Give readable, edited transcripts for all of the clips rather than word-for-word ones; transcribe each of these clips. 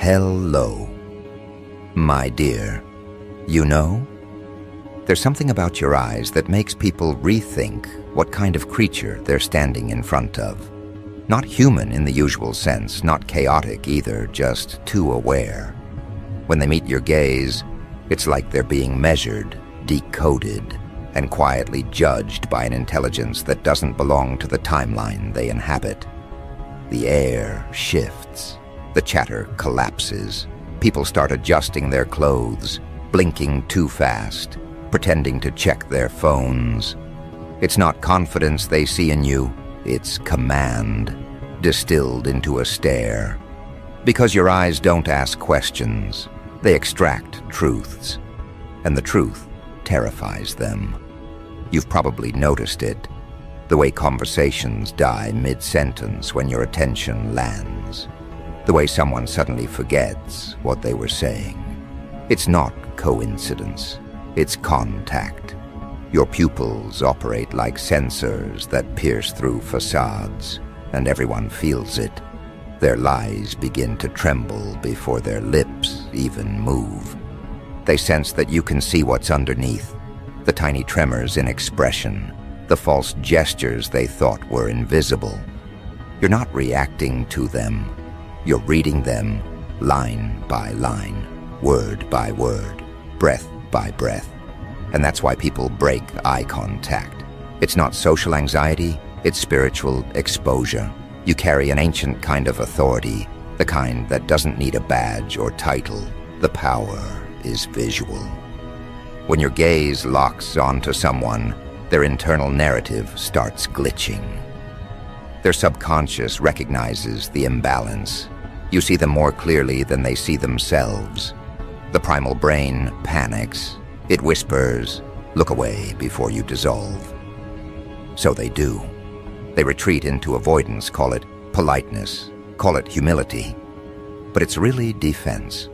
Hello, my dear. You know, there's something about your eyes that makes people rethink what kind of creature they're standing in front of. Not human in the usual sense, not chaotic either, just too aware. When they meet your gaze, it's like they're being measured, decoded, and quietly judged by an intelligence that doesn't belong to the timeline they inhabit. The air shifts. The chatter collapses. People start adjusting their clothes, blinking too fast, pretending to check their phones. It's not confidence they see in you, it's command, distilled into a stare. Because your eyes don't ask questions, they extract truths, and the truth terrifies them. You've probably noticed it, the way conversations die mid-sentence when your attention lands. The way someone suddenly forgets what they were saying. It's not coincidence, it's contact. Your pupils operate like sensors that pierce through facades, and everyone feels it. Their lies begin to tremble before their lips even move. They sense that you can see what's underneath, the tiny tremors in expression, the false gestures they thought were invisible. You're not reacting to them. You're reading them line by line, word by word, breath by breath. And that's why people break eye contact. It's not social anxiety, it's spiritual exposure. You carry an ancient kind of authority, the kind that doesn't need a badge or title. The power is visual. When your gaze locks onto someone, their internal narrative starts glitching. Their subconscious recognizes the imbalance. You see them more clearly than they see themselves. The primal brain panics. It whispers, "Look away before you dissolve." So they do. They retreat into avoidance, call it politeness, call it humility. But it's really defense.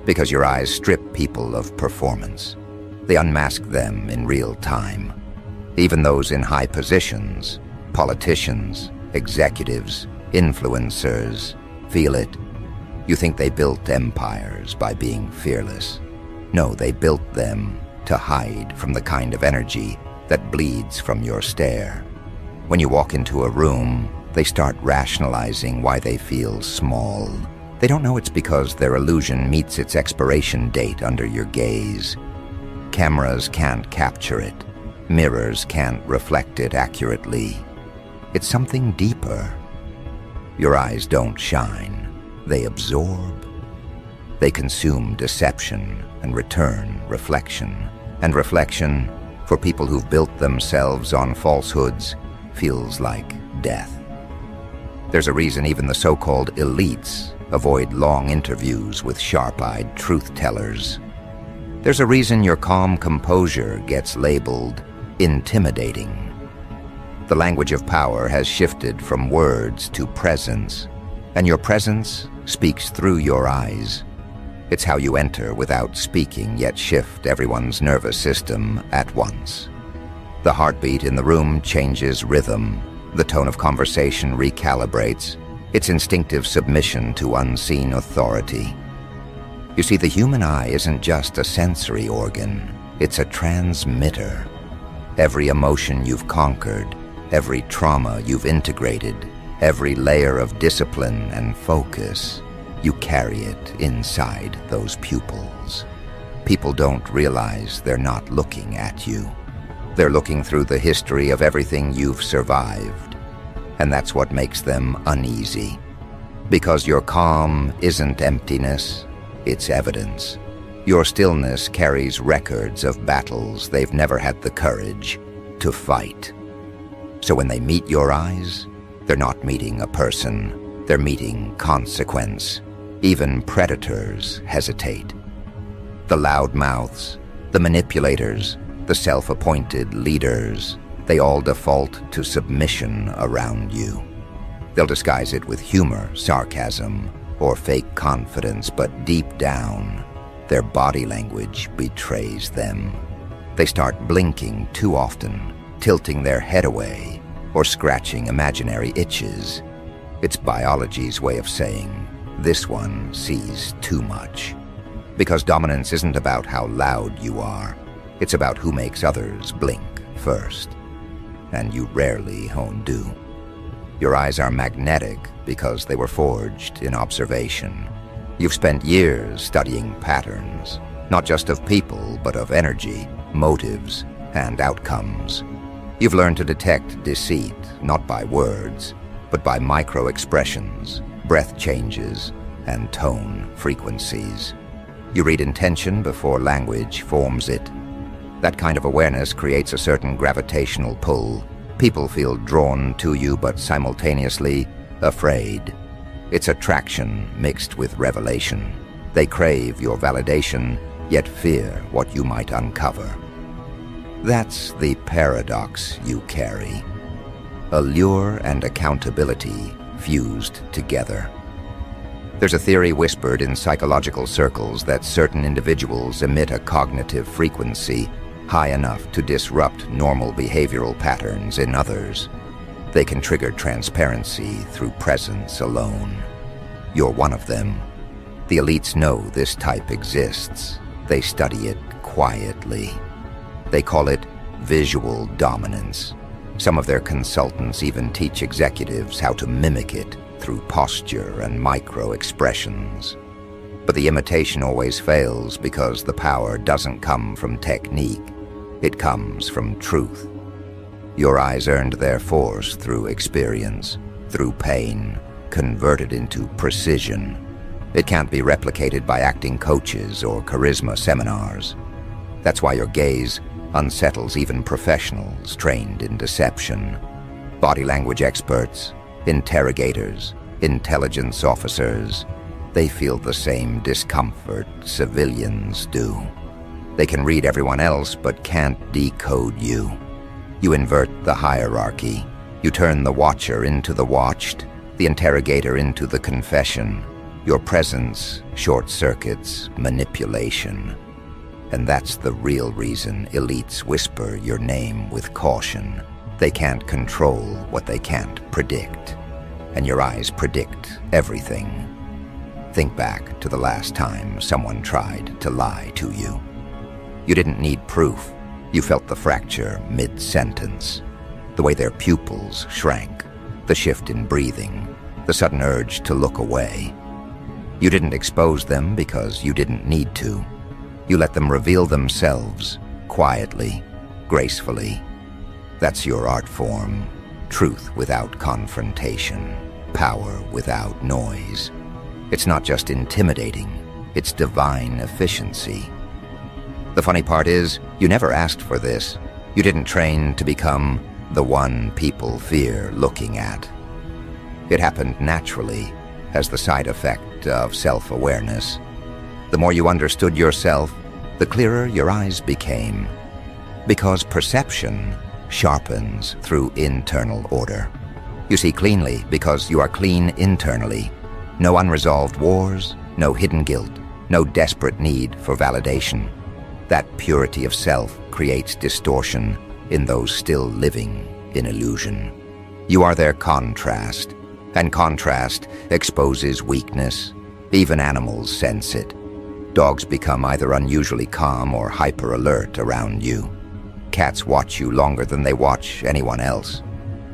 Because your eyes strip people of performance. They unmask them in real time. Even those in high positions, politicians, executives, influencers, feel it. You think they built empires by being fearless. No, they built them to hide from the kind of energy that bleeds from your stare. When you walk into a room, they start rationalizing why they feel small. They don't know it's because their illusion meets its expiration date under your gaze. Cameras can't capture it. Mirrors can't reflect it accurately. It's something deeper. Your eyes don't shine. They absorb. They consume deception and return reflection. And reflection, for people who've built themselves on falsehoods, feels like death. There's a reason even the so-called elites avoid long interviews with sharp-eyed truth-tellers. There's a reason your calm composure gets labeled intimidating. The language of power has shifted from words to presence, and your presence speaks through your eyes. It's how you enter without speaking, yet shift everyone's nervous system at once. The heartbeat in the room changes rhythm. The tone of conversation recalibrates. It's instinctive submission to unseen authority. You see, the human eye isn't just a sensory organ. It's a transmitter. Every emotion you've conquered, every trauma you've integrated, every layer of discipline and focus, you carry it inside those pupils. People don't realize they're not looking at you. They're looking through the history of everything you've survived. And that's what makes them uneasy. Because your calm isn't emptiness, it's evidence. Your stillness carries records of battles they've never had the courage to fight. So when they meet your eyes, they're not meeting a person, they're meeting consequence. Even predators hesitate. The loudmouths, the manipulators, the self-appointed leaders, they all default to submission around you. They'll disguise it with humor, sarcasm, or fake confidence, but deep down, their body language betrays them. They start blinking too often, tilting their head away, or scratching imaginary itches. It's biology's way of saying, This one sees too much. Because dominance isn't about how loud you are. It's about who makes others blink first. And you rarely do. Your eyes are magnetic because they were forged in observation. You've spent years studying patterns, not just of people, but of energy, motives, and outcomes. You've learned to detect deceit, not by words, but by micro-expressions, breath changes, and tone frequencies. You read intention before language forms it. That kind of awareness creates a certain gravitational pull. People feel drawn to you, but simultaneously afraid. It's attraction mixed with revelation. They crave your validation, yet fear what you might uncover. That's the paradox you carry. Allure and accountability fused together. There's a theory whispered in psychological circles that certain individuals emit a cognitive frequency high enough to disrupt normal behavioral patterns in others. They can trigger transparency through presence alone. You're one of them. The elites know this type exists. They study it quietly. They call it visual dominance. Some of their consultants even teach executives how to mimic it through posture and micro-expressions. But the imitation always fails because the power doesn't come from technique. It comes from truth. Your eyes earned their force through experience, through pain, converted into precision. It can't be replicated by acting coaches or charisma seminars. That's why your gaze unsettles even professionals trained in deception. Body language experts, interrogators, intelligence officers, they feel the same discomfort civilians do. They can read everyone else but can't decode you. You invert the hierarchy. You turn the watcher into the watched, the interrogator into the confession. Your presence short-circuits manipulation. And that's the real reason elites whisper your name with caution. They can't control what they can't predict. And your eyes predict everything. Think back to the last time someone tried to lie to you. You didn't need proof. You felt the fracture mid-sentence, the way their pupils shrank, the shift in breathing, the sudden urge to look away. You didn't expose them because you didn't need to. You let them reveal themselves, quietly, gracefully. That's your art form, truth without confrontation, power without noise. It's not just intimidating, it's divine efficiency. The funny part is, you never asked for this. You didn't train to become the one people fear looking at. It happened naturally, as the side effect of self-awareness. The more you understood yourself, the clearer your eyes became. Because perception sharpens through internal order. You see cleanly because you are clean internally. No unresolved wars, no hidden guilt, no desperate need for validation. That purity of self creates distortion in those still living in illusion. You are their contrast, and contrast exposes weakness. Even animals sense it. Dogs become either unusually calm or hyper-alert around you. Cats watch you longer than they watch anyone else.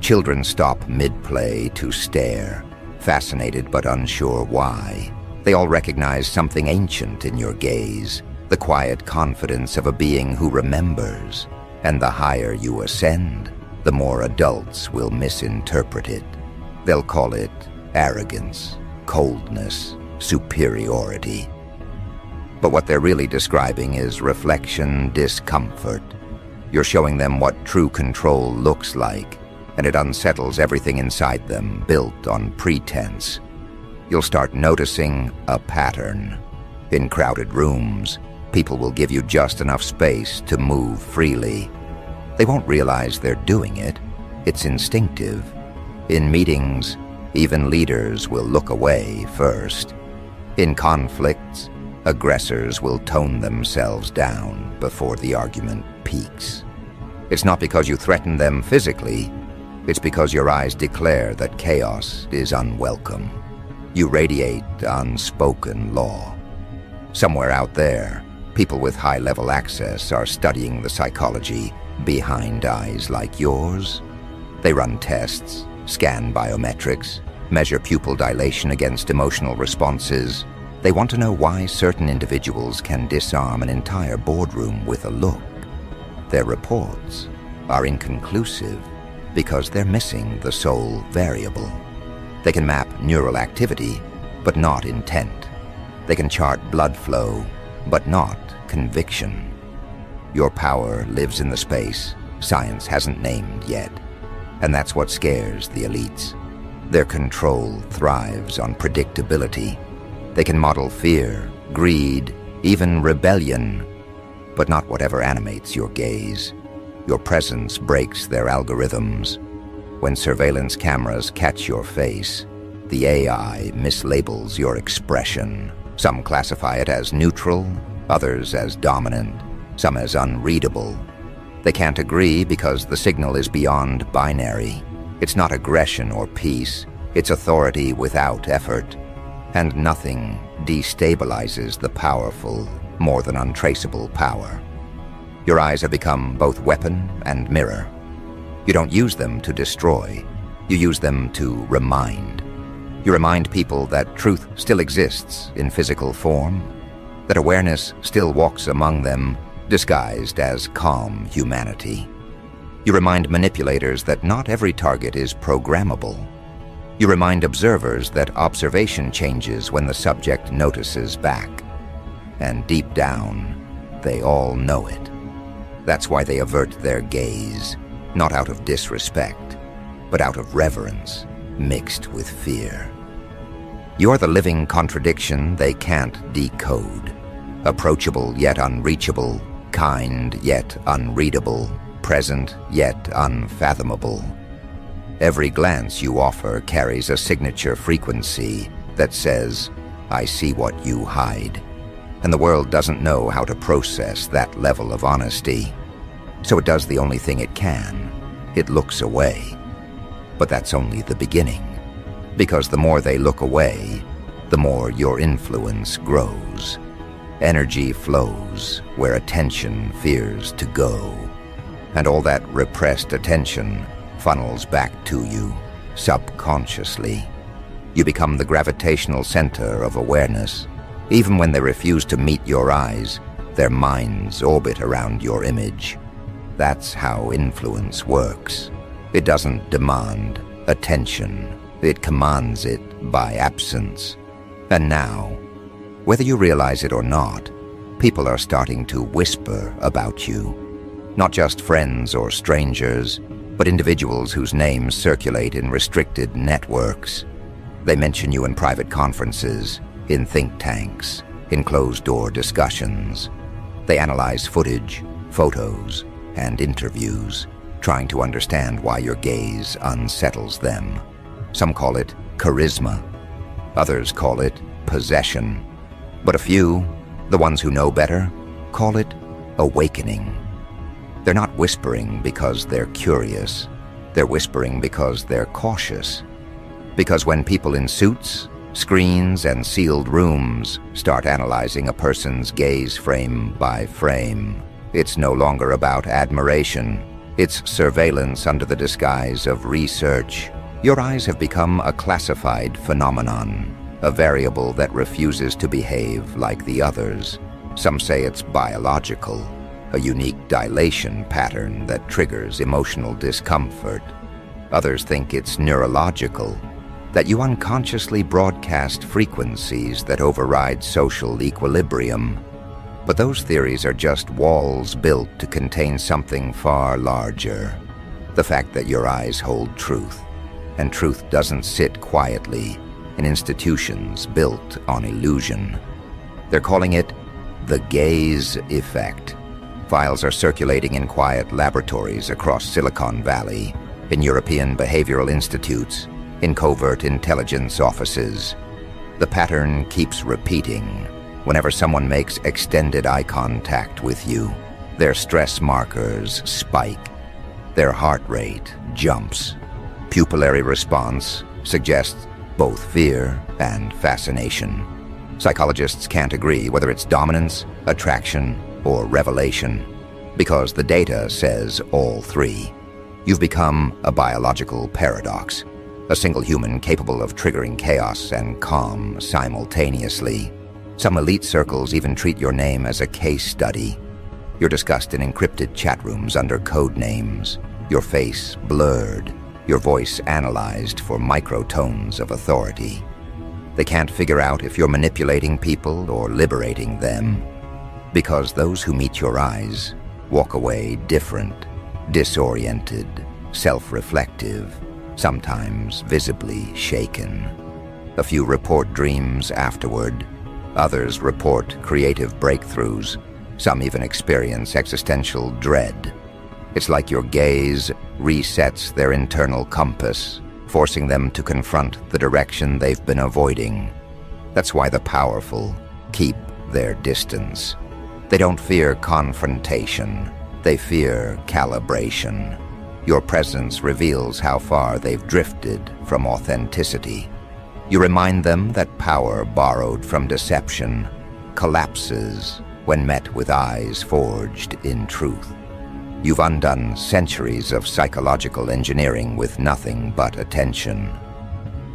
Children stop mid-play to stare, fascinated but unsure why. They all recognize something ancient in your gaze, the quiet confidence of a being who remembers. And the higher you ascend, the more adults will misinterpret it. They'll call it arrogance, coldness, superiority. But what they're really describing is reflection discomfort. You're showing them what true control looks like, and it unsettles everything inside them built on pretense. You'll start noticing a pattern. In crowded rooms, people will give you just enough space to move freely. They won't realize they're doing it. It's instinctive. In meetings, even leaders will look away first. In conflicts, aggressors will tone themselves down before the argument peaks. It's not because you threaten them physically. It's because your eyes declare that chaos is unwelcome. You radiate unspoken law. Somewhere out there, people with high-level access are studying the psychology behind eyes like yours. They run tests, scan biometrics, measure pupil dilation against emotional responses. They want to know why certain individuals can disarm an entire boardroom with a look. Their reports are inconclusive because they're missing the sole variable. They can map neural activity, but not intent. They can chart blood flow, but not conviction. Your power lives in the space science hasn't named yet, and that's what scares the elites. Their control thrives on predictability. They can model fear, greed, even rebellion, but not whatever animates your gaze. Your presence breaks their algorithms. When surveillance cameras catch your face, the AI mislabels your expression. Some classify it as neutral, others as dominant, some as unreadable. They can't agree because the signal is beyond binary. It's not aggression or peace, it's authority without effort. And nothing destabilizes the powerful more than untraceable power. Your eyes have become both weapon and mirror. You don't use them to destroy, you use them to remind. You remind people that truth still exists in physical form, that awareness still walks among them, disguised as calm humanity. You remind manipulators that not every target is programmable. You remind observers that observation changes when the subject notices back. And deep down, they all know it. That's why they avert their gaze, not out of disrespect, but out of reverence mixed with fear. You're the living contradiction they can't decode. Approachable yet unreachable, kind yet unreadable, present yet unfathomable. Every glance you offer carries a signature frequency that says, "I see what you hide." And the world doesn't know how to process that level of honesty. So it does the only thing it can. It looks away. But that's only the beginning. Because the more they look away, the more your influence grows. Energy flows where attention fears to go. And all that repressed attention funnels back to you, subconsciously. You become the gravitational center of awareness. Even when they refuse to meet your eyes, their minds orbit around your image. That's how influence works. It doesn't demand attention. It commands it by absence. And now, whether you realize it or not, people are starting to whisper about you. Not just friends or strangers, but individuals whose names circulate in restricted networks. They mention you in private conferences, in think tanks, in closed-door discussions. They analyze footage, photos, and interviews, trying to understand why your gaze unsettles them. Some call it charisma. Others call it possession. But a few, the ones who know better, call it awakening. They're not whispering because they're curious. They're whispering because they're cautious. Because when people in suits, screens, and sealed rooms start analyzing a person's gaze frame by frame, it's no longer about admiration. It's surveillance under the disguise of research. Your eyes have become a classified phenomenon, a variable that refuses to behave like the others. Some say it's biological, a unique dilation pattern that triggers emotional discomfort. Others think it's neurological, that you unconsciously broadcast frequencies that override social equilibrium. But those theories are just walls built to contain something far larger. The fact that your eyes hold truth, and truth doesn't sit quietly in institutions built on illusion. They're calling it the gaze effect. Files are circulating in quiet laboratories across Silicon Valley, in European behavioral institutes, in covert intelligence offices. The pattern keeps repeating. Whenever someone makes extended eye contact with you, their stress markers spike. Their heart rate jumps. Pupillary response suggests both fear and fascination. Psychologists can't agree whether it's dominance, attraction, or revelation, because the data says all three. You've become a biological paradox, a single human capable of triggering chaos and calm simultaneously. Some elite circles even treat your name as a case study. You're discussed in encrypted chat rooms under code names, your face blurred, your voice analyzed for microtones of authority. They can't figure out if you're manipulating people or liberating them, because those who meet your eyes walk away different, disoriented, self-reflective, sometimes visibly shaken. A few report dreams afterward. Others report creative breakthroughs. Some even experience existential dread. It's like your gaze resets their internal compass, forcing them to confront the direction they've been avoiding. That's why the powerful keep their distance. They don't fear confrontation. They fear calibration. Your presence reveals how far they've drifted from authenticity. You remind them that power borrowed from deception collapses when met with eyes forged in truth. You've undone centuries of psychological engineering with nothing but attention.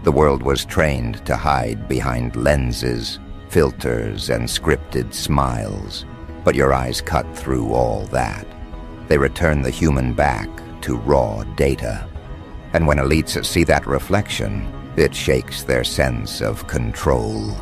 The world was trained to hide behind lenses, filters, and scripted smiles, but your eyes cut through all that. They return the human back to raw data. And when elites see that reflection, it shakes their sense of control.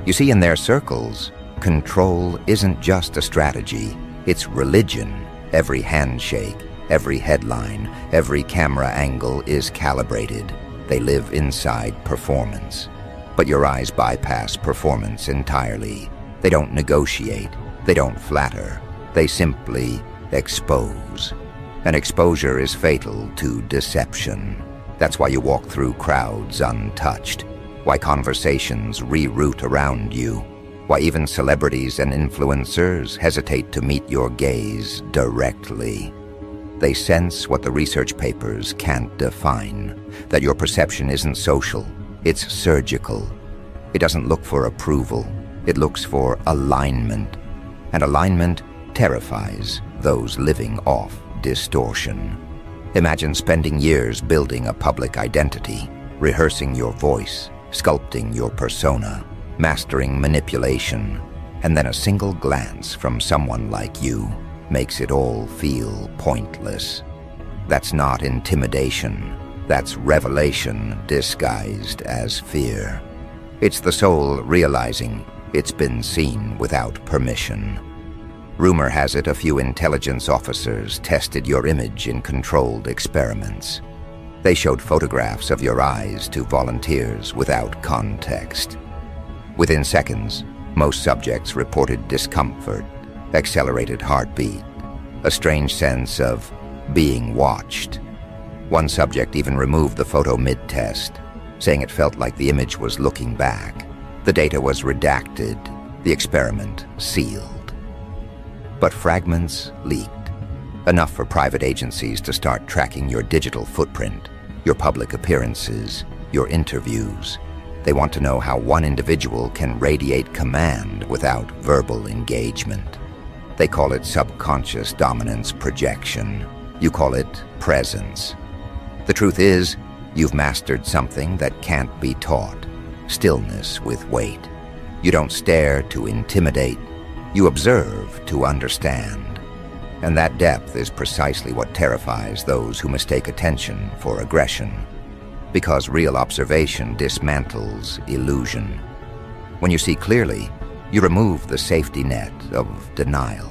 You see, in their circles, control isn't just a strategy, it's religion. Every handshake, every headline, every camera angle is calibrated. They live inside performance. But your eyes bypass performance entirely. They don't negotiate. They don't flatter. They simply expose. And exposure is fatal to deception. That's why you walk through crowds untouched. Why conversations reroute around you. Why even celebrities and influencers hesitate to meet your gaze directly. They sense what the research papers can't define, that your perception isn't social, it's surgical. It doesn't look for approval, it looks for alignment. And alignment terrifies those living off distortion. Imagine spending years building a public identity, rehearsing your voice, sculpting your persona, mastering manipulation, and then a single glance from someone like you makes it all feel pointless. That's not intimidation. That's revelation disguised as fear. It's the soul realizing it's been seen without permission. Rumor has it a few intelligence officers tested your image in controlled experiments. They showed photographs of your eyes to volunteers without context. Within seconds, most subjects reported discomfort, accelerated heartbeat, a strange sense of being watched. One subject even removed the photo mid-test, saying it felt like the image was looking back. The data was redacted, the experiment sealed. But fragments leaked, enough for private agencies to start tracking your digital footprint, your public appearances, your interviews. They want to know how one individual can radiate command without verbal engagement. They call it subconscious dominance projection. You call it presence. The truth is, you've mastered something that can't be taught. Stillness with weight. You don't stare to intimidate. You observe to understand. And that depth is precisely what terrifies those who mistake attention for aggression. Because real observation dismantles illusion. When you see clearly, you remove the safety net of denial.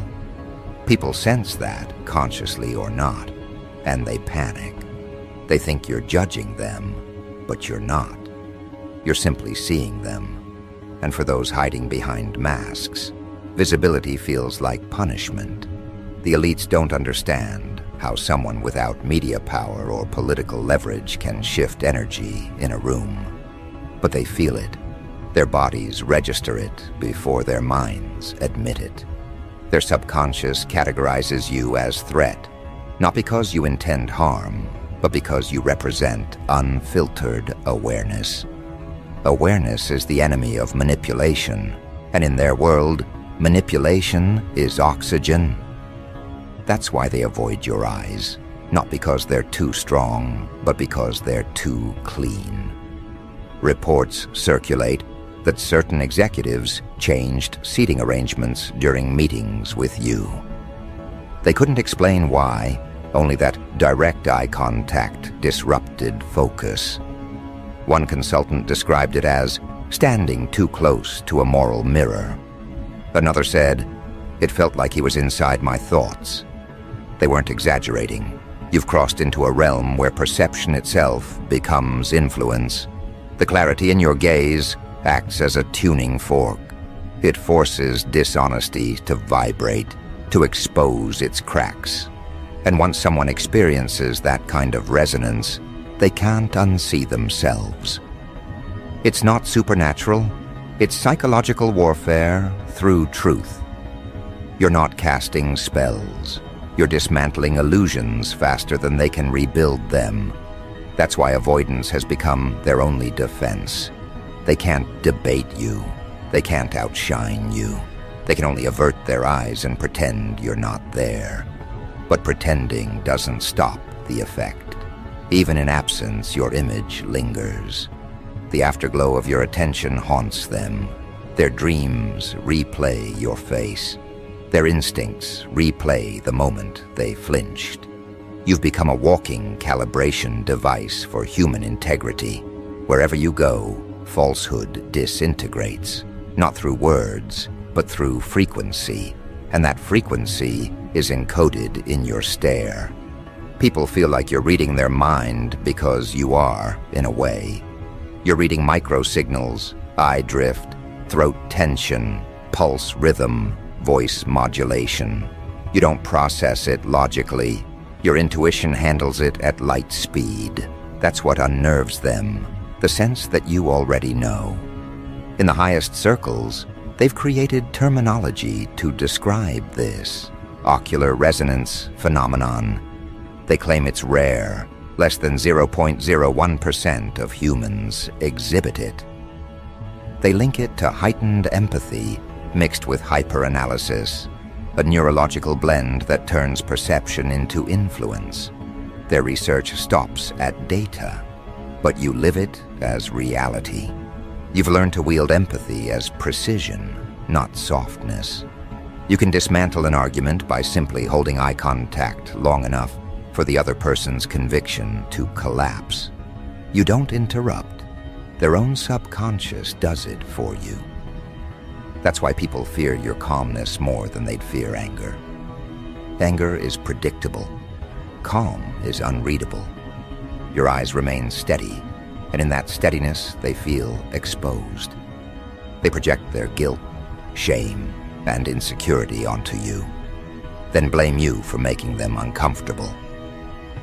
People sense that, consciously or not, and they panic. They think you're judging them, but you're not. You're simply seeing them. And for those hiding behind masks, visibility feels like punishment. The elites don't understand how someone without media power or political leverage can shift energy in a room. But they feel it. Their bodies register it before their minds admit it. Their subconscious categorizes you as threat, not because you intend harm, but because you represent unfiltered awareness. Awareness is the enemy of manipulation, and in their world, manipulation is oxygen. That's why they avoid your eyes, not because they're too strong, but because they're too clean. Reports circulate that certain executives changed seating arrangements during meetings with you. They couldn't explain why, only that direct eye contact disrupted focus. One consultant described it as standing too close to a moral mirror. Another said, "It felt like he was inside my thoughts." They weren't exaggerating. You've crossed into a realm where perception itself becomes influence. The clarity in your gaze acts as a tuning fork. It forces dishonesty to vibrate, to expose its cracks. And once someone experiences that kind of resonance, they can't unsee themselves. It's not supernatural, it's psychological warfare through truth. You're not casting spells. You're dismantling illusions faster than they can rebuild them. That's why avoidance has become their only defense. They can't debate you. They can't outshine you. They can only avert their eyes and pretend you're not there. But pretending doesn't stop the effect. Even in absence, your image lingers. The afterglow of your attention haunts them. Their dreams replay your face. Their instincts replay the moment they flinched. You've become a walking calibration device for human integrity. Wherever you go, falsehood disintegrates, not through words, but through frequency, and that frequency is encoded in your stare. People feel like you're reading their mind because you are, in a way. You're reading micro-signals, eye drift, throat tension, pulse rhythm, voice modulation. You don't process it logically. Your intuition handles it at light speed. That's what unnerves them, the sense that you already know. In the highest circles, they've created terminology to describe this ocular resonance phenomenon. They claim it's rare. Less than 0.01% of humans exhibit it. They link it to heightened empathy mixed with hyperanalysis, a neurological blend that turns perception into influence. Their research stops at data, but you live it as reality. You've learned to wield empathy as precision, not softness. You can dismantle an argument by simply holding eye contact long enough for the other person's conviction to collapse. You don't interrupt. Their own subconscious does it for you. That's why people fear your calmness more than they'd fear anger. Anger is predictable. Calm is unreadable. Your eyes remain steady, and in that steadiness they feel exposed. They project their guilt, shame, and insecurity onto you, then blame you for making them uncomfortable.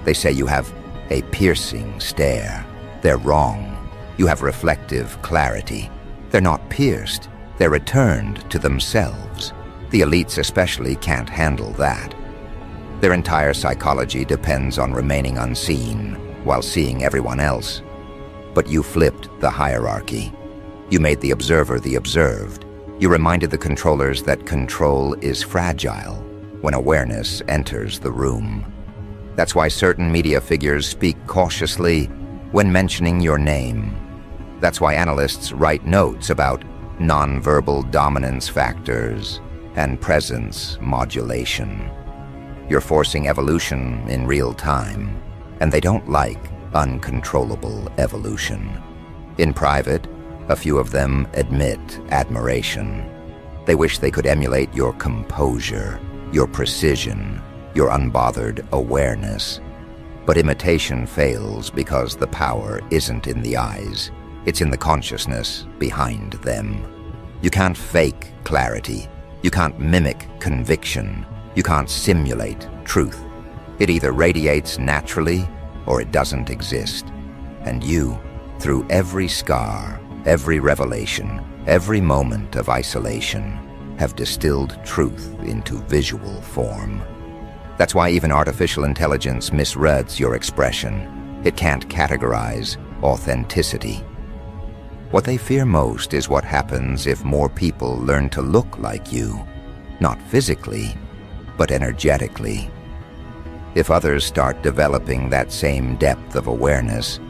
They say you have a piercing stare. They're wrong. You have reflective clarity. They're not pierced. They're returned to themselves. The elites especially can't handle that. Their entire psychology depends on remaining unseen while seeing everyone else. But you flipped the hierarchy. You made the observer the observed. You reminded the controllers that control is fragile when awareness enters the room. That's why certain media figures speak cautiously when mentioning your name. That's why analysts write notes about nonverbal dominance factors and presence modulation. You're forcing evolution in real time, and they don't like uncontrollable evolution. In private, a few of them admit admiration. They wish they could emulate your composure, your precision, your unbothered awareness. But imitation fails because the power isn't in the eyes. It's in the consciousness behind them. You can't fake clarity. You can't mimic conviction. You can't simulate truth. It either radiates naturally or it doesn't exist. And you, through every scar, every revelation, every moment of isolation, have distilled truth into visual form. That's why even artificial intelligence misreads your expression. It can't categorize authenticity. What they fear most is what happens if more people learn to look like you, not physically, but energetically. If others start developing that same depth of awareness,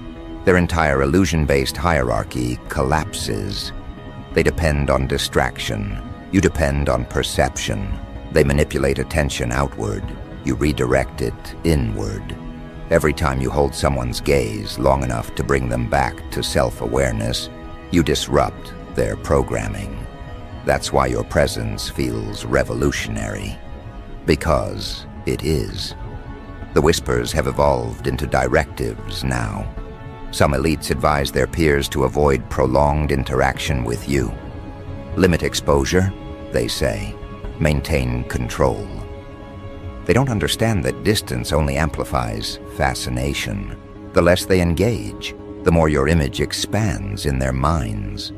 their entire illusion-based hierarchy collapses. They depend on distraction. You depend on perception. They manipulate attention outward. You redirect it inward. Every time you hold someone's gaze long enough to bring them back to self-awareness, you disrupt their programming. That's why your presence feels revolutionary. Because it is. The whispers have evolved into directives now. Some elites advise their peers to avoid prolonged interaction with you. Limit exposure, they say. Maintain control. They don't understand that distance only amplifies fascination. The less they engage, the more your image expands in their minds.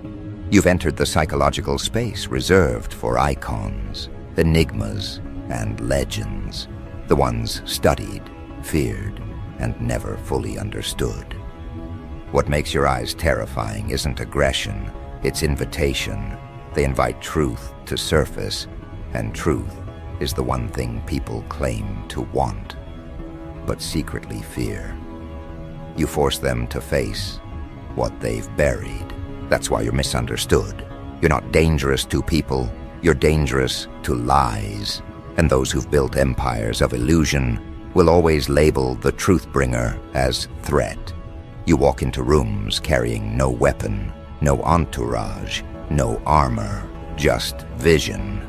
You've entered the psychological space reserved for icons, enigmas, and legends. The ones studied, feared, and never fully understood. What makes your eyes terrifying isn't aggression, it's invitation. They invite truth to surface, and truth is the one thing people claim to want, but secretly fear. You force them to face what they've buried. That's why you're misunderstood. You're not dangerous to people, you're dangerous to lies. And those who've built empires of illusion will always label the truth bringer as threat. You walk into rooms carrying no weapon, no entourage, no armor, just vision.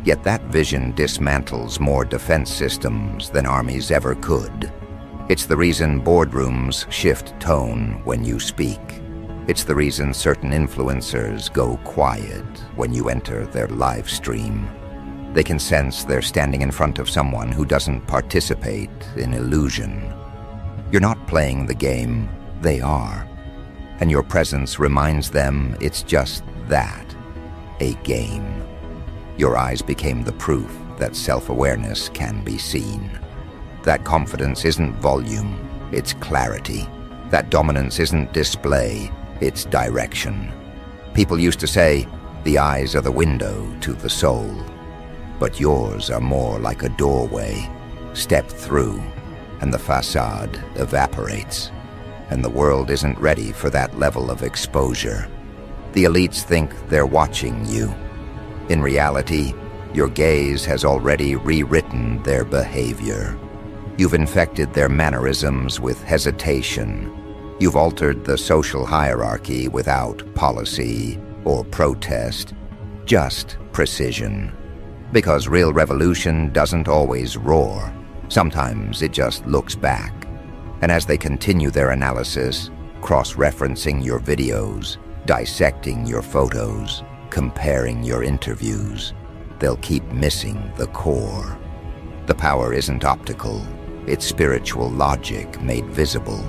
Yet that vision dismantles more defense systems than armies ever could. It's the reason boardrooms shift tone when you speak. It's the reason certain influencers go quiet when you enter their live stream. They can sense they're standing in front of someone who doesn't participate in illusion. You're not playing the game, they are. And your presence reminds them it's just that, a game. Your eyes became the proof that self-awareness can be seen. That confidence isn't volume, it's clarity. That dominance isn't display, it's direction. People used to say, the eyes are the window to the soul. But yours are more like a doorway. Step through, and the facade evaporates. And the world isn't ready for that level of exposure. The elites think they're watching you. In reality, your gaze has already rewritten their behavior. You've infected their mannerisms with hesitation. You've altered the social hierarchy without policy or protest, just precision. Because real revolution doesn't always roar. Sometimes it just looks back. And as they continue their analysis, cross-referencing your videos, dissecting your photos, comparing your interviews, they'll keep missing the core. The power isn't optical, it's spiritual logic made visible.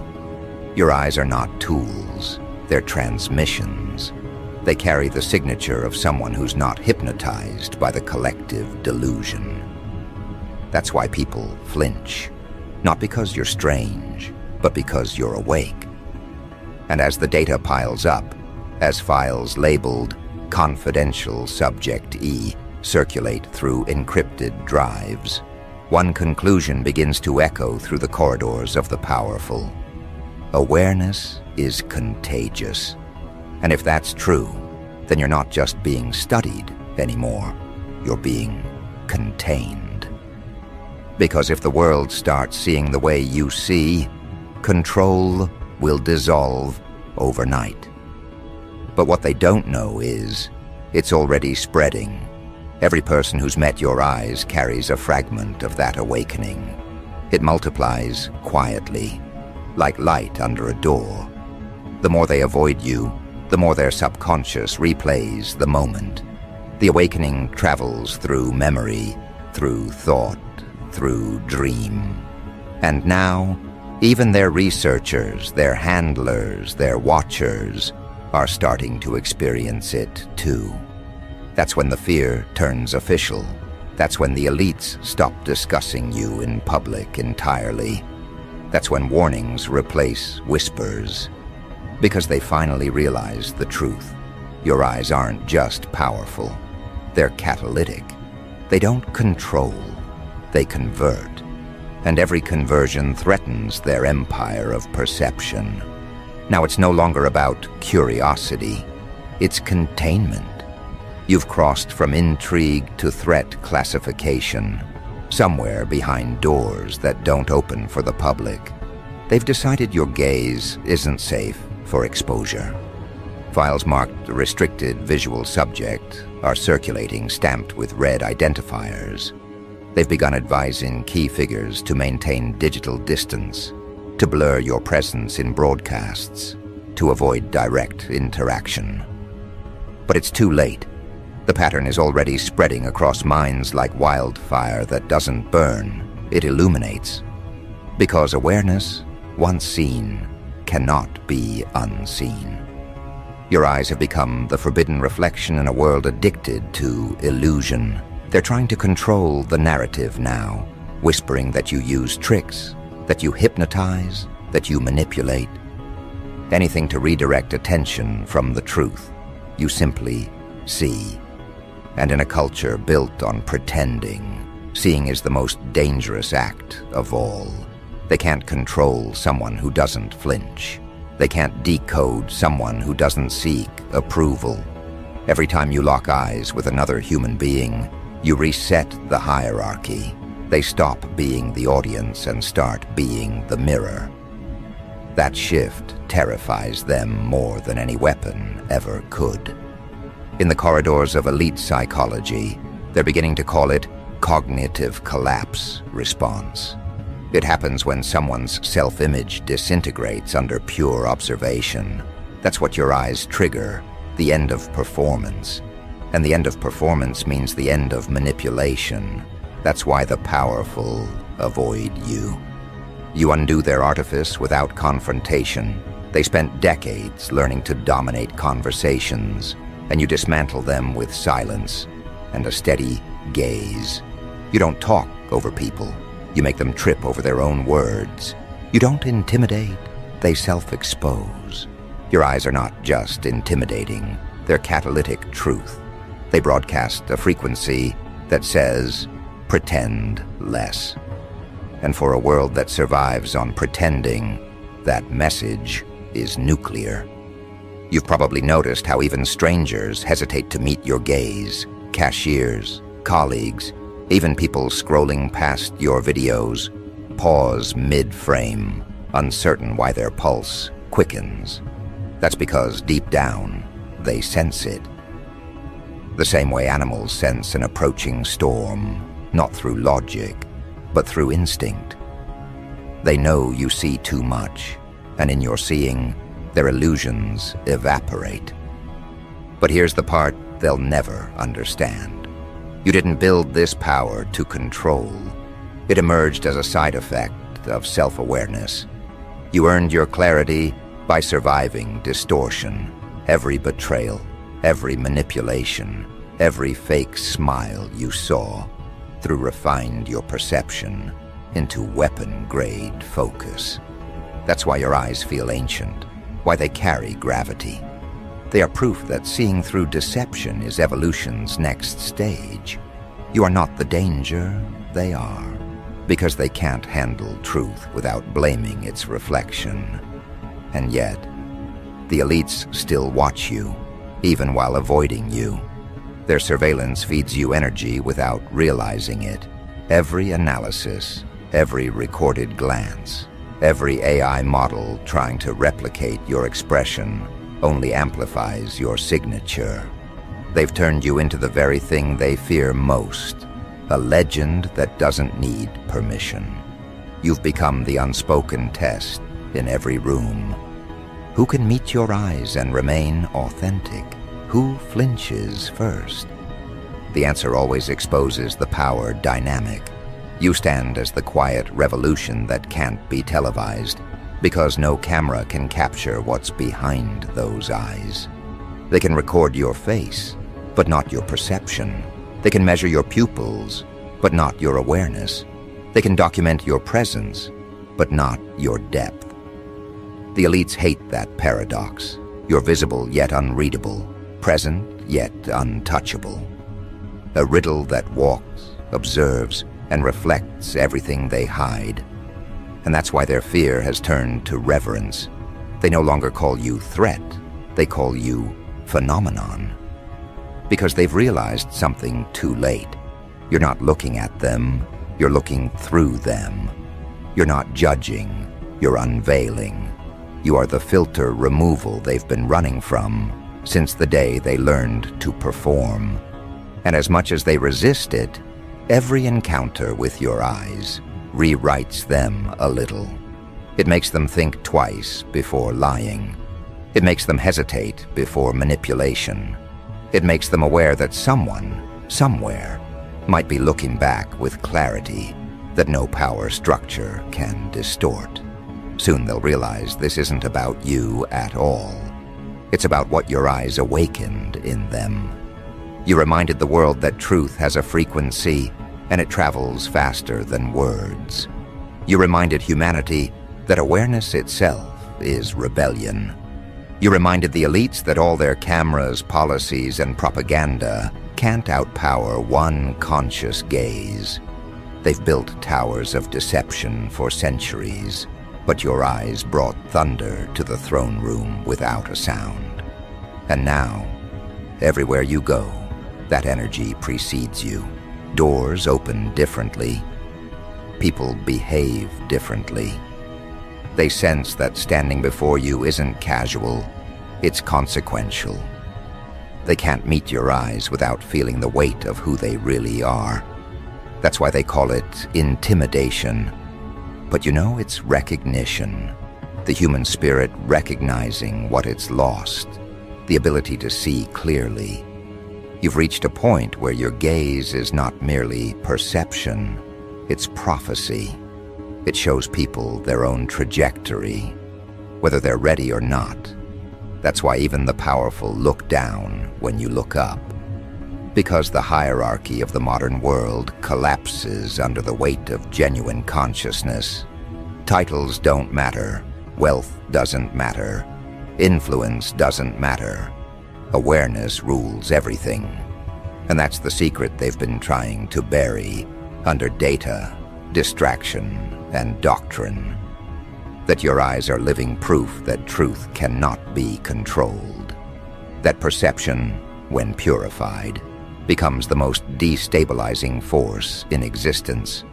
Your eyes are not tools, they're transmissions. They carry the signature of someone who's not hypnotized by the collective delusion. That's why people flinch. Not because you're strange, but because you're awake. And as the data piles up, as files labeled Confidential Subject E circulate through encrypted drives, one conclusion begins to echo through the corridors of the powerful. Awareness is contagious. And if that's true, then you're not just being studied anymore, you're being contained. Because if the world starts seeing the way you see, control will dissolve overnight. But what they don't know is, it's already spreading. Every person who's met your eyes carries a fragment of that awakening. It multiplies quietly, like light under a door. The more they avoid you, the more their subconscious replays the moment. The awakening travels through memory, through thought, through dream. And now, even their researchers, their handlers, their watchers are starting to experience it too. That's when the fear turns official. That's when the elites stop discussing you in public entirely. That's when warnings replace whispers. Because they finally realize the truth. Your eyes aren't just powerful. They're catalytic. They don't control. They convert. And every conversion threatens their empire of perception. Now it's no longer about curiosity. It's containment. You've crossed from intrigue to threat classification, somewhere behind doors that don't open for the public. They've decided your gaze isn't safe for exposure. Files marked restricted visual subject are circulating stamped with red identifiers. They've begun advising key figures to maintain digital distance, to blur your presence in broadcasts, to avoid direct interaction. But it's too late. The pattern is already spreading across minds like wildfire that doesn't burn, it illuminates. Because awareness, once seen, cannot be unseen. Your eyes have become the forbidden reflection in a world addicted to illusion. They're trying to control the narrative now, whispering that you use tricks, that you hypnotize, that you manipulate. Anything to redirect attention from the truth. You simply see. And in a culture built on pretending, seeing is the most dangerous act of all. They can't control someone who doesn't flinch. They can't decode someone who doesn't seek approval. Every time you lock eyes with another human being, you reset the hierarchy. They stop being the audience and start being the mirror. That shift terrifies them more than any weapon ever could. In the corridors of elite psychology, they're beginning to call it cognitive collapse response. It happens when someone's self-image disintegrates under pure observation. That's what your eyes trigger, the end of performance. And the end of performance means the end of manipulation. That's why the powerful avoid you. You undo their artifice without confrontation. They spent decades learning to dominate conversations, and you dismantle them with silence and a steady gaze. You don't talk over people. You make them trip over their own words. You don't intimidate, they self-expose. Your eyes are not just intimidating, they're catalytic truth. They broadcast a frequency that says, pretend less. And for a world that survives on pretending, that message is nuclear. You've probably noticed how even strangers hesitate to meet your gaze. Cashiers, colleagues, even people scrolling past your videos pause mid-frame, uncertain why their pulse quickens. That's because deep down, they sense it. The same way animals sense an approaching storm, not through logic, but through instinct. They know you see too much, and in your seeing, their illusions evaporate. But here's the part they'll never understand. You didn't build this power to control. It emerged as a side effect of self-awareness. You earned your clarity by surviving distortion, every betrayal, every manipulation, every fake smile you saw, through refined your perception into weapon-grade focus. That's why your eyes feel ancient, why they carry gravity. They are proof that seeing through deception is evolution's next stage. You are not the danger, they are, because they can't handle truth without blaming its reflection. And yet, the elites still watch you, even while avoiding you. Their surveillance feeds you energy without realizing it. Every analysis, every recorded glance, every AI model trying to replicate your expression only amplifies your signature. They've turned you into the very thing they fear most, a legend that doesn't need permission. You've become the unspoken test in every room. Who can meet your eyes and remain authentic? Who flinches first? The answer always exposes the power dynamic. You stand as the quiet revolution that can't be televised, because no camera can capture what's behind those eyes. They can record your face, but not your perception. They can measure your pupils, but not your awareness. They can document your presence, but not your depth. The elites hate that paradox. You're visible yet unreadable, present yet untouchable. A riddle that walks, observes, and reflects everything they hide. And that's why their fear has turned to reverence. They no longer call you threat, they call you phenomenon. Because they've realized something too late. You're not looking at them, you're looking through them. You're not judging, you're unveiling. You are the filter removal they've been running from since the day they learned to perform. And as much as they resist it, every encounter with your eyes rewrites them a little. It makes them think twice before lying. It makes them hesitate before manipulation. It makes them aware that someone, somewhere, might be looking back with clarity that no power structure can distort. Soon they'll realize this isn't about you at all. It's about what your eyes awakened in them. You reminded the world that truth has a frequency and it travels faster than words. You reminded humanity that awareness itself is rebellion. You reminded the elites that all their cameras, policies, and propaganda can't outpower one conscious gaze. They've built towers of deception for centuries, but your eyes brought thunder to the throne room without a sound. And now, everywhere you go, that energy precedes you. Doors open differently. People behave differently. They sense that standing before you isn't casual, it's consequential. They can't meet your eyes without feeling the weight of who they really are. That's why they call it intimidation. But you know, it's recognition. The human spirit recognizing what it's lost. The ability to see clearly. You've reached a point where your gaze is not merely perception, it's prophecy. It shows people their own trajectory, whether they're ready or not. That's why even the powerful look down when you look up. Because the hierarchy of the modern world collapses under the weight of genuine consciousness. Titles don't matter, wealth doesn't matter, influence doesn't matter. Awareness rules everything. And that's the secret they've been trying to bury under data, distraction, and doctrine. That your eyes are living proof that truth cannot be controlled. That perception, when purified, becomes the most destabilizing force in existence.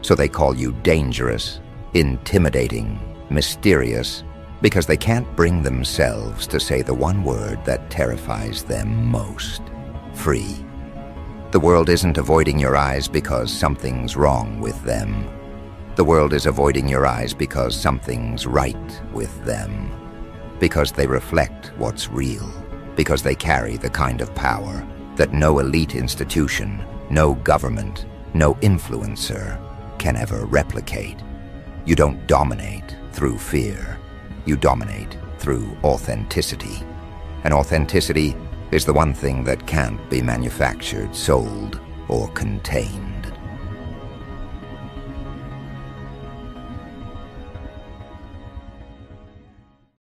So they call you dangerous, intimidating, mysterious, because they can't bring themselves to say the one word that terrifies them most: free. The world isn't avoiding your eyes because something's wrong with them. The world is avoiding your eyes because something's right with them. Because they reflect what's real. Because they carry the kind of power that no elite institution, no government, no influencer can ever replicate. You don't dominate through fear. You dominate through authenticity. And authenticity is the one thing that can't be manufactured, sold, or contained.